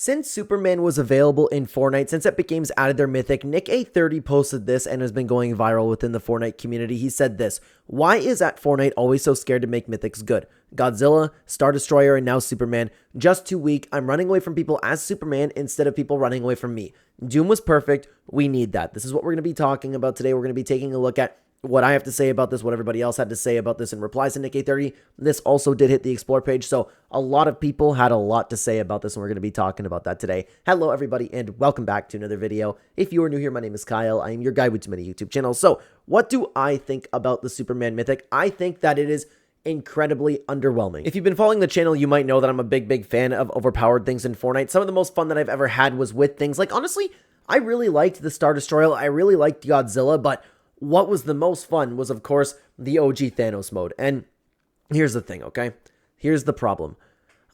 Since Superman was available in Fortnite, since Epic Games added their mythic, Nick830 posted this and has been going viral within the Fortnite community. He said this: "Why is at Fortnite always so scared to make mythics good? Godzilla, Star Destroyer, and now Superman. Just too weak. I'm running away from people as Superman instead of people running away from me. Doom was perfect. We need that." This is what we're going to be talking about today. We're going to be taking a look at what I have to say about this, what everybody else had to say about this in replies to Nick830. This also did hit the Explore page, so a lot of people had a lot to say about this, and we're going to be talking about that today. Hello, everybody, and welcome back to another video. If you are new here, my name is Kyle. I am your guy with too many YouTube channels. So, what do I think about the Superman mythic? I think that it is incredibly underwhelming. If you've been following the channel, you might know that I'm a big fan of overpowered things in Fortnite. Some of the most fun that I've ever had was with things like, honestly, I really liked the Star Destroyer. I really liked Godzilla, but what was the most fun was, of course, the OG Thanos mode. And here's the thing, okay? Here's the problem.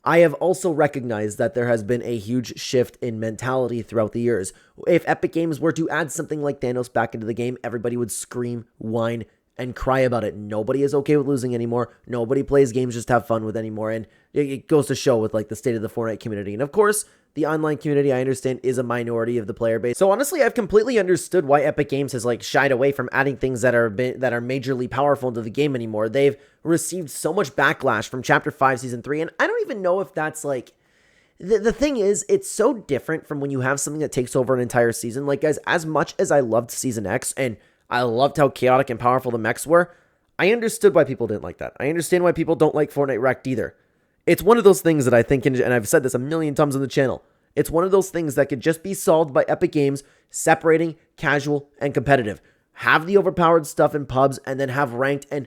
I have also recognized that there has been a huge shift in mentality throughout the years. If Epic Games were to add something like Thanos back into the game, everybody would scream, whine, and cry about it. Nobody is okay with losing anymore. Nobody plays games just to have fun with anymore. And it goes to show with like the state of the Fortnite community. And of course, the online community, I understand, is a minority of the player base. So honestly, I've completely understood why Epic Games has like shied away from adding things that are majorly powerful into the game anymore. They've received so much backlash from Chapter 5, Season 3, and I don't even know if that's like... The thing is, it's so different from when you have something that takes over an entire season. Like, guys, as much as I loved Season X, and I loved how chaotic and powerful the mechs were, I understood why people didn't like that. I understand why people don't like Fortnite Wrecked either. It's one of those things that I think, and I've said this a million times on the channel, it's one of those things that could just be solved by Epic Games separating casual and competitive. Have the overpowered stuff in pubs and then have ranked. And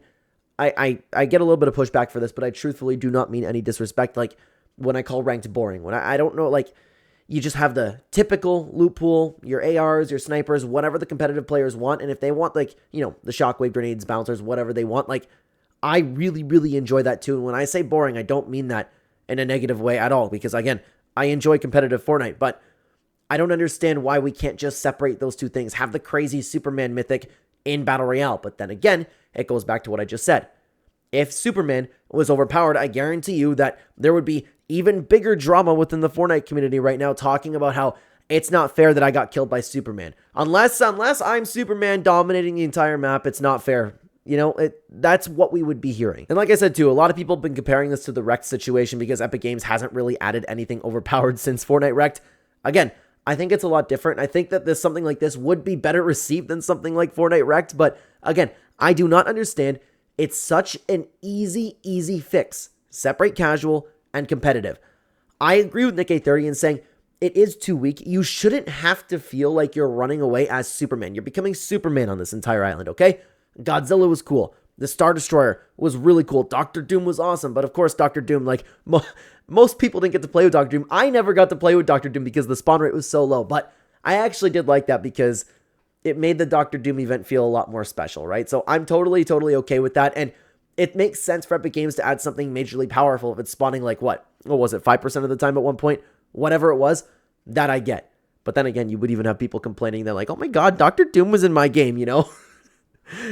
I get a little bit of pushback for this, but I truthfully do not mean any disrespect. Like when I call ranked boring, when I don't know, like you just have the typical loot pool, your ARs, your snipers, whatever the competitive players want. And if they want like, you know, the shockwave grenades, bouncers, whatever they want, like I really enjoy that too. And when I say boring, I don't mean that in a negative way at all, because again, I enjoy competitive Fortnite, but I don't understand why we can't just separate those two things. Have the crazy Superman mythic in Battle Royale. But then again, it goes back to what I just said. If Superman was overpowered, I guarantee you that there would be even bigger drama within the Fortnite community right now talking about how it's not fair that I got killed by Superman. Unless I'm Superman dominating the entire map, it's not fair. You know, that's what we would be hearing. And like I said, too, a lot of people have been comparing this to the Wrecked situation because Epic Games hasn't really added anything overpowered since Fortnite Wrecked. Again, I think it's a lot different. I think that something like this would be better received than something like Fortnite Wrecked. But again, I do not understand. It's such an easy fix. Separate casual and competitive. I agree with Nick830 in saying it is too weak. You shouldn't have to feel like you're running away as Superman. You're becoming Superman on this entire island, okay? Godzilla was cool. The Star Destroyer was really cool. Dr. Doom was awesome. But of course, Dr. Doom, like most people didn't get to play with Dr. Doom. I never got to play with Dr. Doom because the spawn rate was so low. But I actually did like that because it made the Dr. Doom event feel a lot more special, right? So I'm totally okay with that. And it makes sense for Epic Games to add something majorly powerful if it's spawning like what was it, 5% of the time at one point? Whatever it was, that I get. But then again, you would even have people complaining that like, oh my god, Dr. Doom was in my game, you know?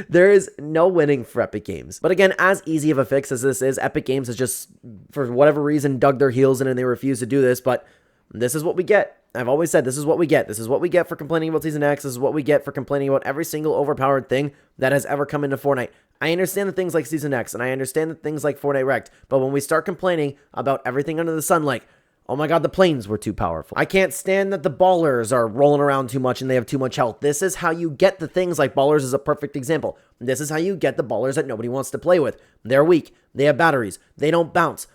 There is no winning for Epic Games. But again, as easy of a fix as this is, Epic Games has just, for whatever reason, dug their heels in and they refuse to do this. But this is what we get. I've always said this is what we get. This is what we get for complaining about Season X. This is what we get for complaining about every single overpowered thing that has ever come into Fortnite. I understand the things like Season X, and I understand the things like Fortnite Wrecked. But when we start complaining about everything under the sun, like, oh my god, the planes were too powerful. I can't stand that the ballers are rolling around too much and they have too much health. This is how you get the things like ballers is a perfect example. This is how you get the ballers that nobody wants to play with. They're weak. They have batteries. They don't bounce.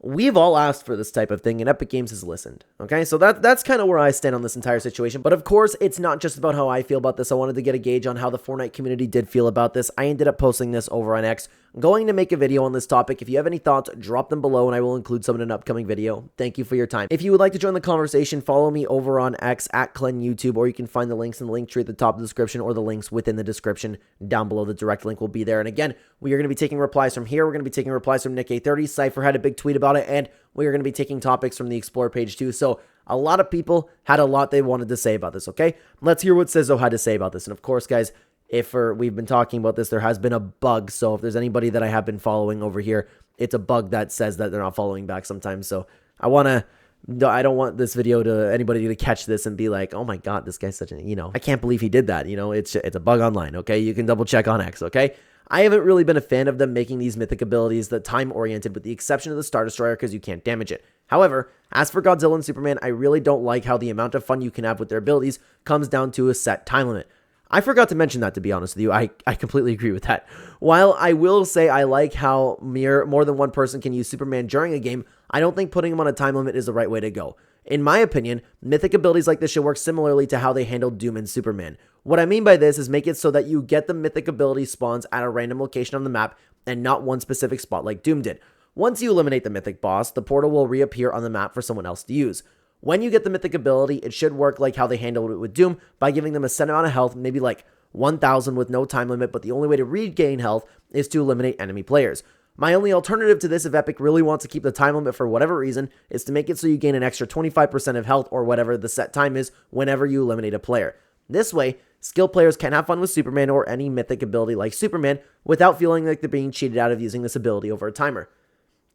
We've all asked for this type of thing, and Epic Games has listened, okay? So that's kind of where I stand on this entire situation. But of course, it's not just about how I feel about this. I wanted to get a gauge on how the Fortnite community did feel about this. I ended up posting this over on X. I'm going to make a video on this topic. If you have any thoughts, drop them below, and I will include some in an upcoming video. Thank you for your time. If you would like to join the conversation, follow me over on X at Clen YouTube, or you can find the links in the link tree at the top of the description or the links within the description down below. The direct link will be there. And again, we are going to be taking replies from here. We're going to be taking replies from Nick830. Sypher had a big tweet about it, and we are going to be taking topics from the Explore page too. So a lot of people had a lot they wanted to say about this, okay? Let's hear what Sizzo had to say about this. And of course, guys, we've been talking about this, there has been a bug. So if there's anybody that I have been following over here, it's a bug that says that they're not following back sometimes. So I want to No, I don't want this video to anybody to catch this and be like, oh my God, this guy's such a, I can't believe he did that. It's a bug online. Okay. You can double check on X. Okay. I haven't really been a fan of them making these mythic abilities the time oriented with the exception of the Star Destroyer because you can't damage it. However, as for Godzilla and Superman, I really don't like how the amount of fun you can have with their abilities comes down to a set time limit. I forgot to mention that, to be honest with you. I completely agree with that. While I will say I like how more than one person can use Superman during a game, I don't think putting him on a time limit is the right way to go. In my opinion, mythic abilities like this should work similarly to how they handled Doom and Superman. What I mean by this is make it so that you get the mythic ability spawns at a random location on the map and not one specific spot like Doom did. Once you eliminate the mythic boss, the portal will reappear on the map for someone else to use. When you get the mythic ability, it should work like how they handled it with Doom by giving them a set amount of health, maybe like 1,000 with no time limit, but the only way to regain health is to eliminate enemy players. My only alternative to this, if Epic really wants to keep the time limit for whatever reason, is to make it so you gain an extra 25% of health or whatever the set time is whenever you eliminate a player. This way, skilled players can have fun with Superman or any mythic ability like Superman without feeling like they're being cheated out of using this ability over a timer.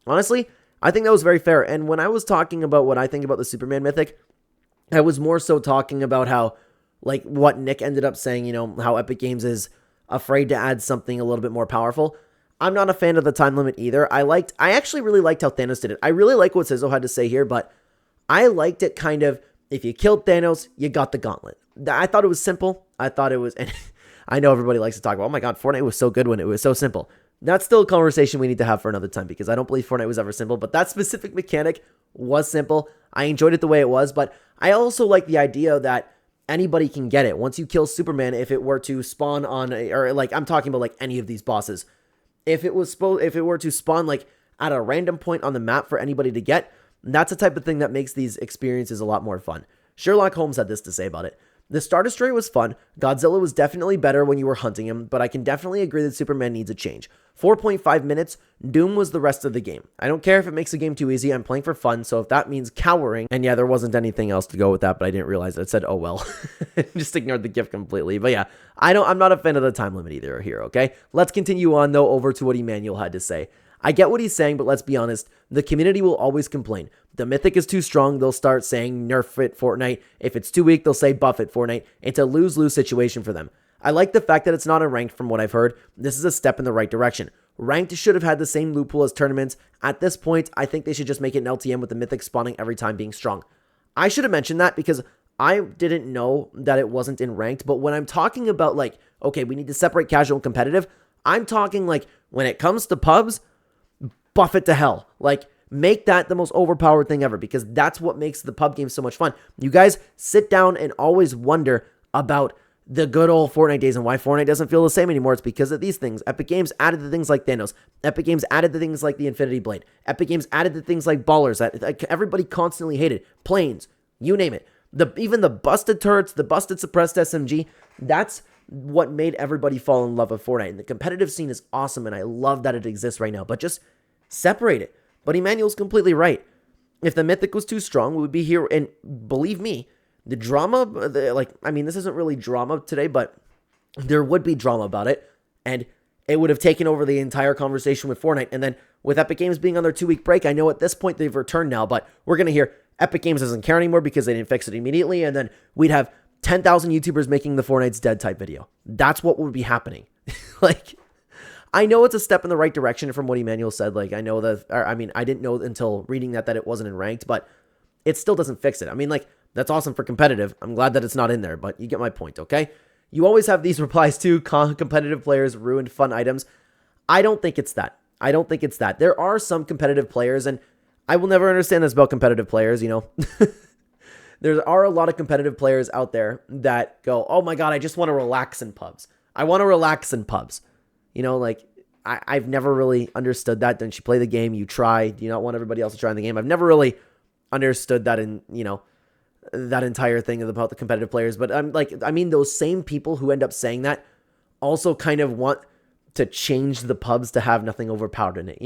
Honestly, I think that was very fair. And when I was talking about what I think about the Superman mythic, I was more so talking about how, like, what Nick ended up saying, how Epic Games is afraid to add something a little bit more powerful. I'm not a fan of the time limit either. I actually really liked how Thanos did it. I really like what Sizzo had to say here, but I liked it kind of, if you killed Thanos, you got the gauntlet. I thought it was simple. I thought it was, and I know everybody likes to talk about, oh my God, Fortnite was so good when it was so simple. That's still a conversation we need to have for another time because I don't believe Fortnite was ever simple, but that specific mechanic was simple. I enjoyed it the way it was, but I also like the idea that anybody can get it. Once you kill Superman, if it were to spawn on, I'm talking about like any of these bosses, if it were to spawn like at a random point on the map for anybody to get, that's the type of thing that makes these experiences a lot more fun. Sherlock Holmes had this to say about it. The Star Destroyer was fun. Godzilla was definitely better when you were hunting him, but I can definitely agree that Superman needs a change. 4.5 minutes, Doom was the rest of the game. I don't care if it makes the game too easy, I'm playing for fun, so if that means cowering, and yeah, there wasn't anything else to go with that, but I didn't realize that. It said, oh well. Just ignored the GIF completely. But yeah, I'm not a fan of the time limit either here, okay? Let's continue on, though, over to what Emmanuel had to say. I get what he's saying, but let's be honest, the community will always complain. The mythic is too strong, they'll start saying nerf it Fortnite. If it's too weak, they'll say buff it Fortnite. It's a lose-lose situation for them. I like the fact that it's not a ranked from what I've heard. This is a step in the right direction. Ranked should have had the same loophole as tournaments. At this point, I think they should just make it an LTM with the mythic spawning every time being strong. I should have mentioned that because I didn't know that it wasn't in ranked, but when I'm talking about like, okay, we need to separate casual and competitive, I'm talking like when it comes to pubs, buff it to hell. Like, make that the most overpowered thing ever because that's what makes the pub game so much fun. You guys sit down and always wonder about the good old Fortnite days and why Fortnite doesn't feel the same anymore. It's because of these things. Epic Games added the things like Thanos. Epic Games added the things like the Infinity Blade. Epic Games added the things like Ballers that like, everybody constantly hated. Planes, you name it. Even the busted turrets, the busted suppressed SMG, that's what made everybody fall in love with Fortnite. And the competitive scene is awesome, and I love that it exists right now. But just separate it. But Emmanuel's completely right. If the mythic was too strong, we would be here. And believe me, the drama, this isn't really drama today, but there would be drama about it. And it would have taken over the entire conversation with Fortnite. And then with Epic Games being on their 2-week break, I know at this point they've returned now, but we're going to hear Epic Games doesn't care anymore because they didn't fix it immediately. And then we'd have 10,000 YouTubers making the Fortnite's dead type video. That's what would be happening. I know it's a step in the right direction from what Emmanuel said. I didn't know until reading that it wasn't in ranked, but it still doesn't fix it. That's awesome for competitive. I'm glad that it's not in there, but you get my point, okay? You always have these replies to competitive players ruined fun items. I don't think it's that. There are some competitive players, and I will never understand this about competitive players, There are a lot of competitive players out there that go, oh my God, I just want to relax in pubs. I've never really understood that. Don't you play the game? You try. Do you not want everybody else to try in the game? I've never really understood that that entire thing about the competitive players. But those same people who end up saying that also kind of want to change the pubs to have nothing overpowered in it.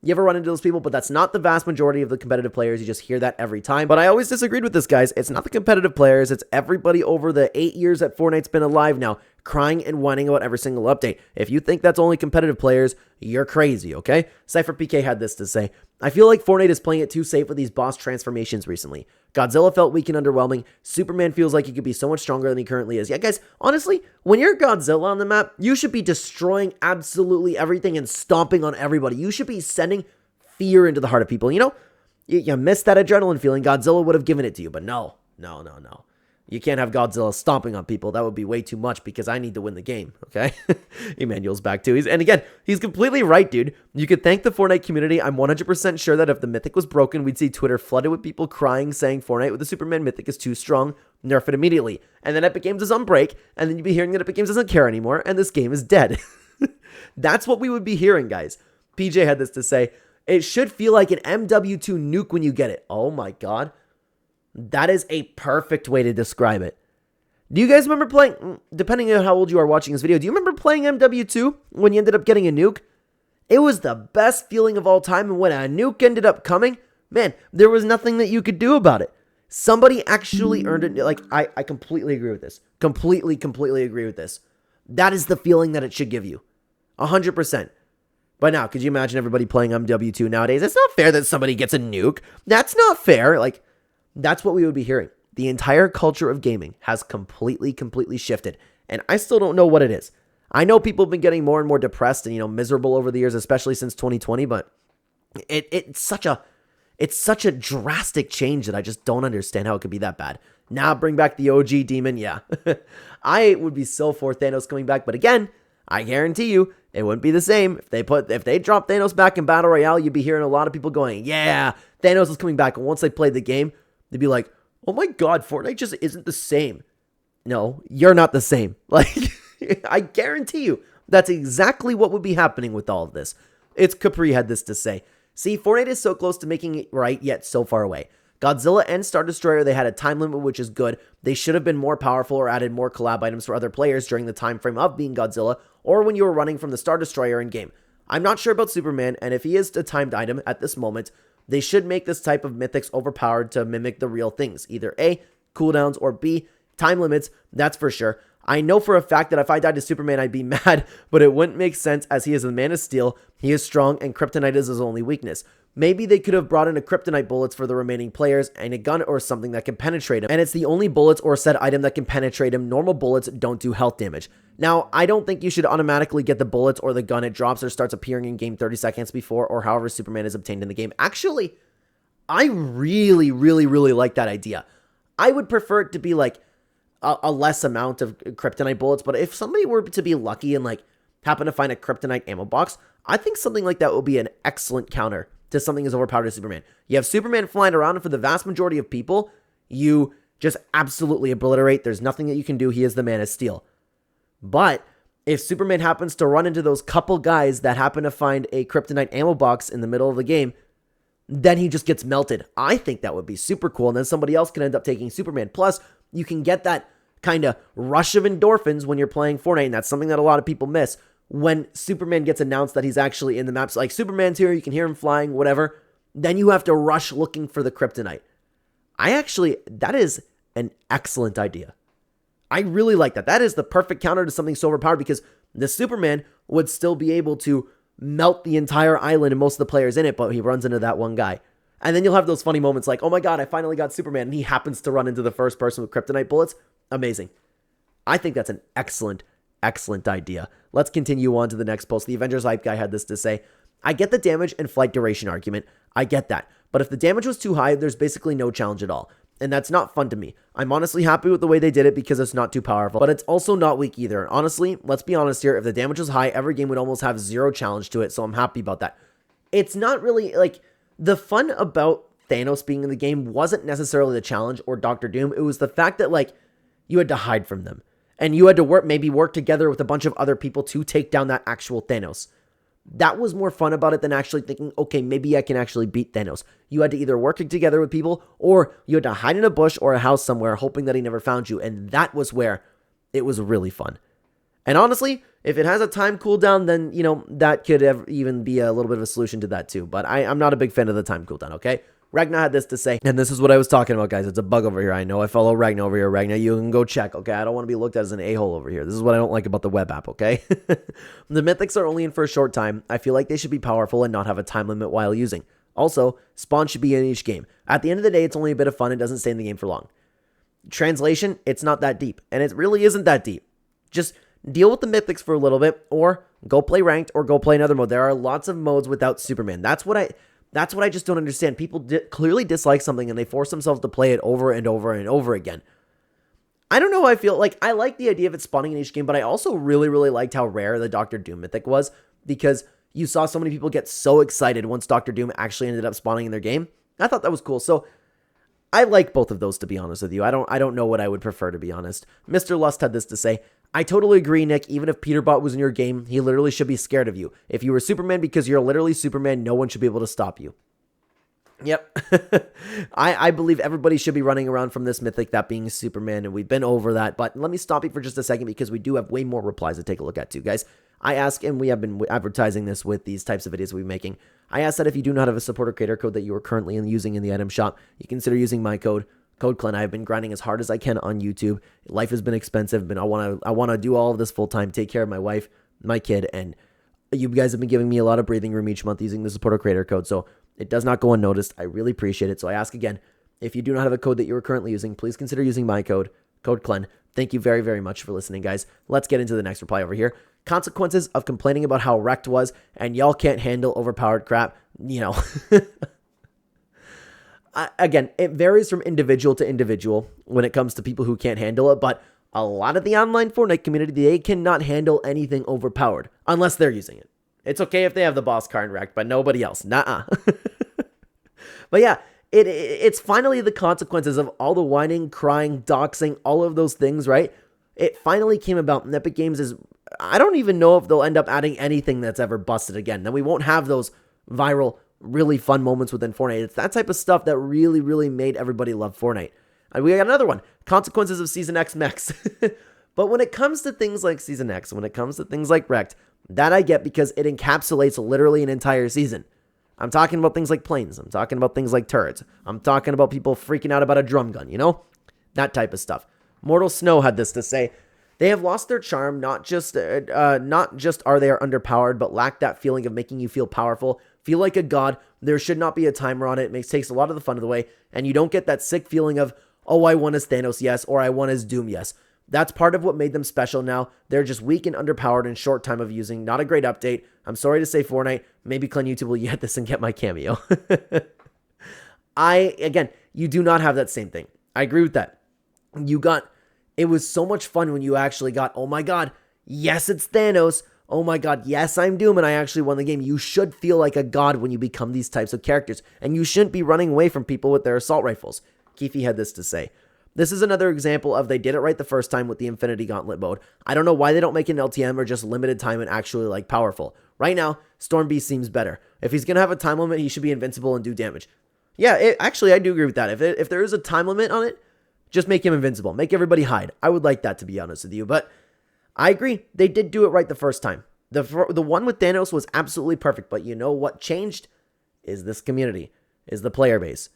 You ever run into those people? But that's not the vast majority of the competitive players. You just hear that every time. But I always disagreed with this, guys. It's not the competitive players. It's everybody over the 8 years that Fortnite's been alive now, crying and whining about every single update. If you think that's only competitive players, you're crazy, okay? SypherPK had this to say: I feel like Fortnite is playing it too safe with these boss transformations recently. Godzilla felt weak and underwhelming. Superman feels like he could be so much stronger than he currently is. Yeah, guys, honestly, when you're Godzilla on the map, you should be destroying absolutely everything and stomping on everybody. You should be sending fear into the heart of people. You know, you missed that adrenaline feeling. Godzilla would have given it to you, but no. You can't have Godzilla stomping on people. That would be way too much because I need to win the game, okay? Emmanuel's back too. And again, he's completely right, dude. You could thank the Fortnite community. I'm 100% sure that if the Mythic was broken, we'd see Twitter flooded with people crying, saying Fortnite with the Superman Mythic is too strong, nerf it immediately. And then Epic Games is on break, and then you'd be hearing that Epic Games doesn't care anymore, and this game is dead. That's what we would be hearing, guys. PJ had this to say: it should feel like an MW2 nuke when you get it. Oh my god. That is a perfect way to describe it. Do you guys remember playing, depending on how old you are watching this video, do you remember playing MW2 when you ended up getting a nuke? It was the best feeling of all time, and when a nuke ended up coming, man, there was nothing that you could do about it. Somebody actually earned it. Like, I completely agree with this. Completely agree with this. That is the feeling that it should give you. 100%. But now, could you imagine everybody playing MW2 nowadays? It's not fair that somebody gets a nuke. That's not fair. Like, that's what we would be hearing. The entire culture of gaming has completely shifted. And I still don't know what it is. I know people have been getting more and more depressed and, miserable over the years, especially since 2020, but it's such a drastic change that I just don't understand how it could be that bad. Now bring back the OG demon, yeah. I would be so for Thanos coming back, but again, I guarantee you, it wouldn't be the same. If they drop Thanos back in Battle Royale, you'd be hearing a lot of people going, yeah, Thanos is coming back. And once they played the game, they'd be like, oh my god, Fortnite just isn't the same. No, you're not the same. Like, I guarantee you, that's exactly what would be happening with all of this. It's Capri had this to say: see, Fortnite is so close to making it right, yet so far away. Godzilla and Star Destroyer, they had a time limit, which is good. They should have been more powerful or added more collab items for other players during the time frame of being Godzilla, or when you were running from the Star Destroyer in game. I'm not sure about Superman, and if he is a timed item at this moment, they should make this type of mythics overpowered to mimic the real things. Either A, cooldowns, or B, time limits, that's for sure. I know for a fact that if I died to Superman, I'd be mad, but it wouldn't make sense as he is the Man of Steel, he is strong, and Kryptonite is his only weakness. Maybe they could have brought in a Kryptonite bullets for the remaining players and a gun or something that can penetrate him. And it's the only bullets or said item that can penetrate him. Normal bullets don't do health damage. Now, I don't think you should automatically get the bullets or the gun it drops or starts appearing in game 30 seconds before or however Superman is obtained in the game. Actually, I really like that idea. I would prefer it to be like a less amount of Kryptonite bullets, but if somebody were to be lucky and like happen to find a Kryptonite ammo box, I think something like that would be an excellent counter to something as overpowered as Superman. You have Superman flying around, and for the vast majority of people, you just absolutely obliterate. There's nothing that you can do. He is the Man of Steel. But if Superman happens to run into those couple guys that happen to find a Kryptonite ammo box in the middle of the game, then he just gets melted. I think that would be super cool, and then somebody else can end up taking Superman. Plus, you can get that kind of rush of endorphins when you're playing Fortnite, and that's something that a lot of people miss. When Superman gets announced that he's actually in the maps, like Superman's here, you can hear him flying, whatever, then you have to rush looking for the Kryptonite. That is an excellent idea. I really like that. That is the perfect counter to something so overpowered, because the Superman would still be able to melt the entire island and most of the players in it, but he runs into that one guy. And then you'll have those funny moments like, oh my god, I finally got Superman, and he happens to run into the first person with Kryptonite bullets. Amazing. I think that's an excellent idea. Let's continue on to the next post. The Avengers Hype guy had this to say: I get the damage and flight duration argument. I get that. But if the damage was too high, there's basically no challenge at all. And that's not fun to me. I'm honestly happy with the way they did it because it's not too powerful, but it's also not weak either. And honestly, let's be honest here, if the damage was high, every game would almost have zero challenge to it, so I'm happy about that. It's not really, like, the fun about Thanos being in the game wasn't necessarily the challenge or Doctor Doom. It was the fact that, like, you had to hide from them. And you had to work together with a bunch of other people to take down that actual Thanos. That was more fun about it than actually thinking, okay, maybe I can actually beat Thanos. You had to either work together with people, or you had to hide in a bush or a house somewhere hoping that he never found you. And that was where it was really fun. And honestly, if it has a time cooldown, then, that could even be a little bit of a solution to that too. But I'm not a big fan of the time cooldown, okay? Ragnar had this to say, and this is what I was talking about, guys. It's a bug over here. I know I follow Ragnar over here. Ragnar, you can go check, okay? I don't want to be looked at as an a-hole over here. This is what I don't like about the web app, okay? The mythics are only in for a short time. I feel like they should be powerful and not have a time limit while using. Also, spawn should be in each game. At the end of the day, it's only a bit of fun. It doesn't stay in the game for long. Translation, it's not that deep, and it really isn't that deep. Just deal with the mythics for a little bit, or go play ranked, or go play another mode. There are lots of modes without Superman. That's what I just don't understand. People clearly dislike something, and they force themselves to play it over and over and over again. I don't know how I feel. Like, I like the idea of it spawning in each game, but I also really, really liked how rare the Doctor Doom mythic was, because you saw so many people get so excited once Doctor Doom actually ended up spawning in their game. I thought that was cool. So I like both of those, to be honest with you. I don't know what I would prefer, to be honest. Mr. Lust had this to say, I totally agree, Nick. Even if Peterbot was in your game, he literally should be scared of you. If you were Superman because you're literally Superman, no one should be able to stop you. Yep. I believe everybody should be running around from this mythic, that being Superman, and we've been over that. But let me stop you for just a second, because we do have way more replies to take a look at too, guys. I ask, and we have been advertising this with these types of videos we're making. I ask that if you do not have a supporter creator code that you are currently using in the item shop, you consider using my code Clen. I've been grinding as hard as I can on YouTube. Life has been expensive, but I want to do all of this full time, take care of my wife, my kid, and you guys have been giving me a lot of breathing room each month using the supporter creator code, so it does not go unnoticed. I really appreciate it. So I ask again, if you do not have a code that you are currently using, please consider using my code Clen. Thank you very, very much for listening, guys. Let's get into the next reply over here. Consequences of complaining about how wrecked was, and y'all can't handle overpowered crap. Again, it varies from individual to individual when it comes to people who can't handle it, but a lot of the online Fortnite community, they cannot handle anything overpowered unless they're using it. It's okay if they have the boss car and wrecked, but nobody else. Nuh-uh. But yeah, it's finally the consequences of all the whining, crying, doxing, all of those things, right? It finally came about, and Epic Games is... I don't even know if they'll end up adding anything that's ever busted again. Then we won't have those viral, really fun moments within Fortnite. It's that type of stuff that really, really made everybody love Fortnite. And we got another one. Consequences of Season X mechs. But when it comes to things like Season X, when it comes to things like Wrecked, that I get because it encapsulates literally an entire season. I'm talking about things like planes. I'm talking about things like turrets. I'm talking about people freaking out about a drum gun, That type of stuff. Mortal Snow had this to say, they have lost their charm, not just are they underpowered, but lack that feeling of making you feel powerful, feel like a god. There should not be a timer on it. It takes a lot of the fun of the way, and you don't get that sick feeling of, oh, I won as Thanos, yes, or I won as Doom, yes. That's part of what made them special now. They're just weak and underpowered in short time of using. Not a great update. I'm sorry to say, Fortnite. Maybe Clen YouTube will get this and get my cameo. Again, you do not have that same thing. I agree with that. It was so much fun when you actually got, oh my god, yes, it's Thanos. Oh my god, yes, I'm Doom, and I actually won the game. You should feel like a god when you become these types of characters, and you shouldn't be running away from people with their assault rifles. Keefe had this to say. This is another example of they did it right the first time with the Infinity Gauntlet mode. I don't know why they don't make an LTM or just limited time and actually powerful. Right now, Storm Beast seems better. If he's going to have a time limit, he should be invincible and do damage. Yeah, actually, I do agree with that. If there is a time limit on it, just make him invincible. Make everybody hide. I would like that, to be honest with you. But I agree. They did do it right the first time. The one with Thanos was absolutely perfect. But you know what changed? Is this community. Is the player base.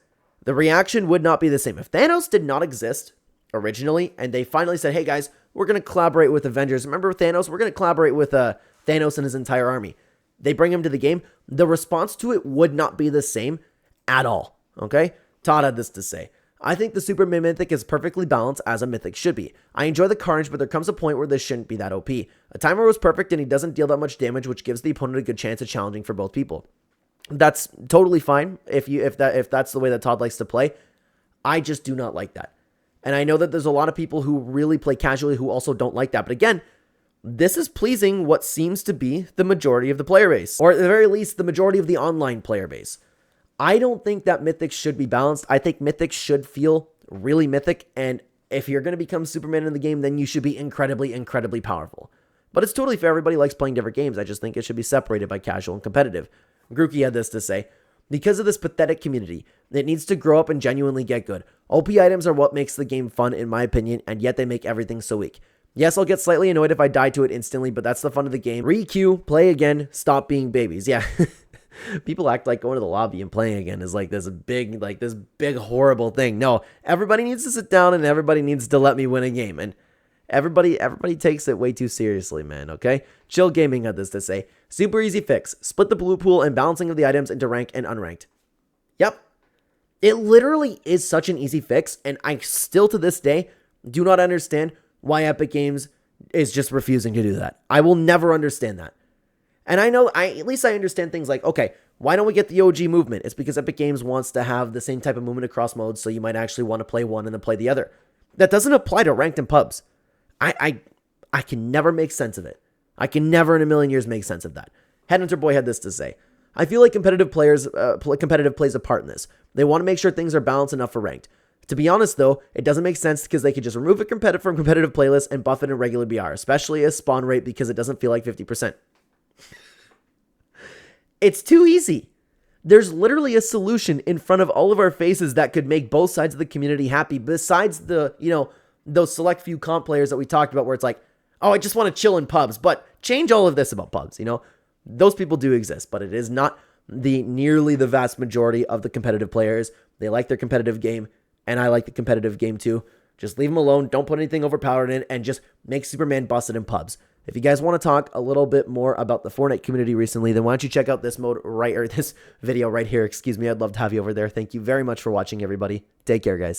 The reaction would not be the same. If Thanos did not exist originally, and they finally said, hey guys, we're going to collaborate with Avengers. Remember Thanos? We're going to collaborate with Thanos and his entire army. They bring him to the game. The response to it would not be the same at all. Okay? Todd had this to say. I think the Super Mythic is perfectly balanced as a Mythic should be. I enjoy the carnage, but there comes a point where this shouldn't be that OP. A timer was perfect and he doesn't deal that much damage, which gives the opponent a good chance of challenging for both people. That's totally fine if that's the way that Todd likes to play. I just do not like that. And I know that there's a lot of people who really play casually who also don't like that. But again, this is pleasing what seems to be the majority of the player base, or at the very least, the majority of the online player base. I don't think that Mythics should be balanced. I think Mythics should feel really mythic, and if you're going to become Superman in the game, then you should be incredibly, incredibly powerful. But it's totally fair. Everybody likes playing different games. I just think it should be separated by casual and competitive. Grookey had this to say, because of this pathetic community, it needs to grow up and genuinely get good. OP items are what makes the game fun, in my opinion, and yet they make everything so weak. Yes, I'll get slightly annoyed if I die to it instantly, but that's the fun of the game. Re-queue, play again, stop being babies. Yeah. People act like going to the lobby and playing again is like this big horrible thing. No, everybody needs to sit down and everybody needs to let me win a game. And everybody takes it way too seriously, man, okay? Chill Gaming had this to say. Super easy fix. Split the blue pool and balancing of the items into ranked and unranked. Yep. It literally is such an easy fix, and I still to this day do not understand why Epic Games is just refusing to do that. I will never understand that. And I know, at least I understand things like, okay, why don't we get the OG movement? It's because Epic Games wants to have the same type of movement across modes, so you might actually want to play one and then play the other. That doesn't apply to ranked and pubs. I can never make sense of it. I can never in a million years make sense of that. Headhunter Boy had this to say. I feel like competitive plays a part in this. They want to make sure things are balanced enough for ranked. To be honest, though, it doesn't make sense because they could just remove it from competitive playlists and buff it in regular BR, especially as spawn rate because it doesn't feel like 50%. It's too easy. There's literally a solution in front of all of our faces that could make both sides of the community happy besides the, those select few comp players that we talked about where it's like, oh, I just want to chill in pubs, but change all of this about pubs, Those people do exist, but it is not nearly the vast majority of the competitive players. They like their competitive game, and I like the competitive game too. Just leave them alone. Don't put anything overpowered in, and just make Superman busted in pubs. If you guys want to talk a little bit more about the Fortnite community recently, then why don't you check out this video right here. Excuse me. I'd love to have you over there. Thank you very much for watching, everybody. Take care, guys.